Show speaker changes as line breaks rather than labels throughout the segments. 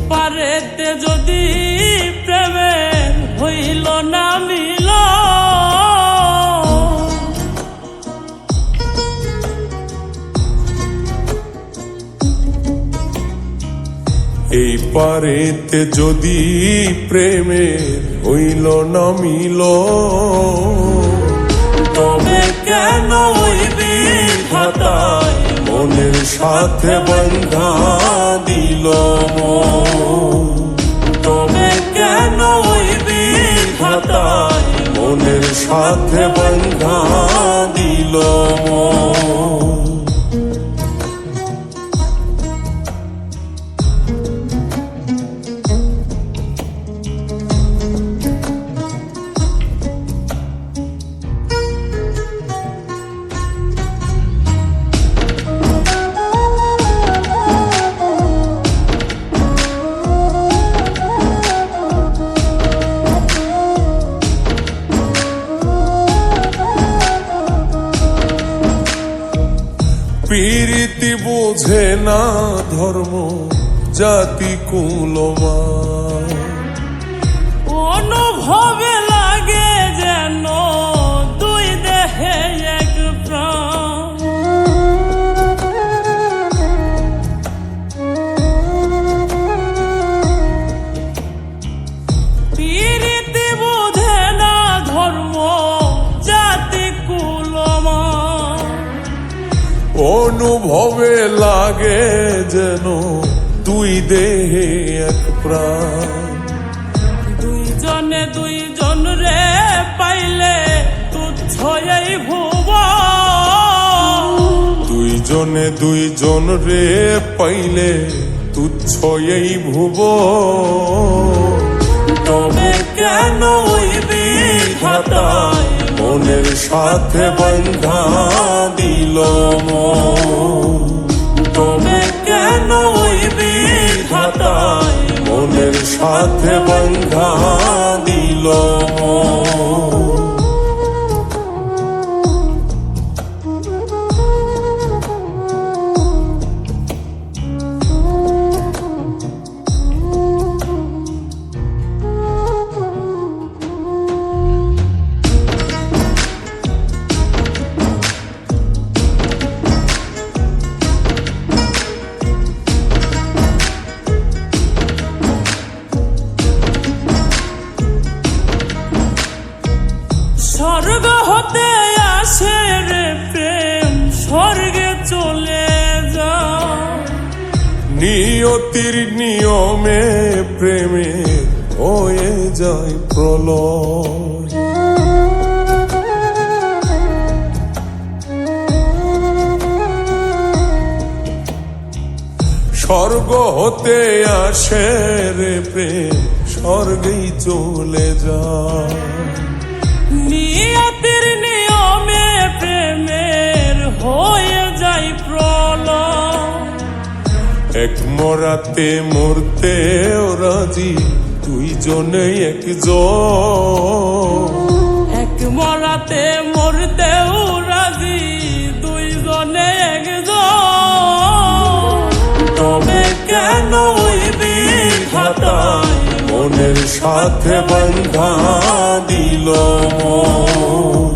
পারেতে যদি প্রেমের হইল না মিল,
এই পারেতে যদি প্রেমের হইল না মিল,
তবে কেন ওই বিধাতায়
মনের সাথে বন্ধা দিল মন।
তবে কেন ওই বিধাতায়
মনের সাথে বন্ধা দিল মন। প্রীতি বোঝে না ধর্ম জাতি কুলমান,
অনুভবে লাগে যেন দুই দেহে এক প্রাণ। প্রীতি বোঝে না ধর্ম জাতি কুলমান,
অনুভবে লাগে যেন দুই দেহে এক প্রাণ।
দুইজনে দুইজন রে পাইলে তুচ্ছ এই ভুবন,
দুইজনে দুইজন রে পাইলে তুচ্ছ এই ভুবন।
তবে কেন ওই বিধাতায়
মনের সাথে বন্ধা দিল মন।
তবে কেন ওই বিধাতায়
মনের সাথে বন্ধা দিল মন।
স্বর্গ হতে আসে রে প্রেম, স্বর্গে চলে যায়।
নিয়তির নিয়মে প্রেমে হয়ে যায় প্রলয়। স্বর্গ হতে আসে রে প্রেম, স্বর্গেই চলে যায়।
নিয়তির নিয়মে প্রেমের হয়ে যায় প্রলয়।
এক মরাতে মরতে রাজি দুইজনে একজন।
এক মরাতে মরতেও রাজি দুইজনে একজন। তবে কেন ওই বিধাতায়
মনের সাথে বন্ধা দিল মন।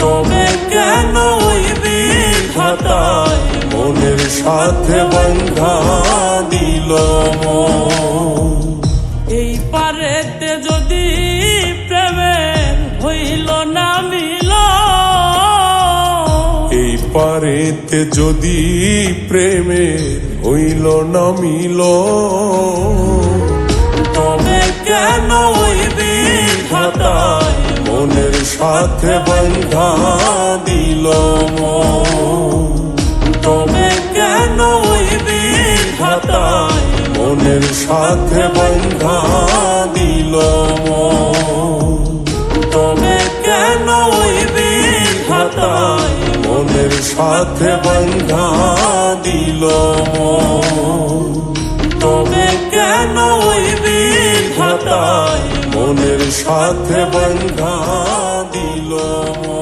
তবে কেন ওই বিধাতায়
মনের সাথে বন্ধা দিল মন।
এই পারেতে যদি প্রেমের হইল না মিল,
এই পারেতে যদি প্রেমের হইল না মিল,
তবে কেন ওই বিধাতায়
মনের সাথে বন্ধা দিল মন।
তবে কেন ওই বিধাতায়
মনের সাথে বন্ধা দিল মন।
তবে কেন ওই বিধাতায়
মনের সাথে বন্ধা দিল মন।
তবে কেন ওই বিধাতায়
মনের সাথে বন্ধা দিল মন।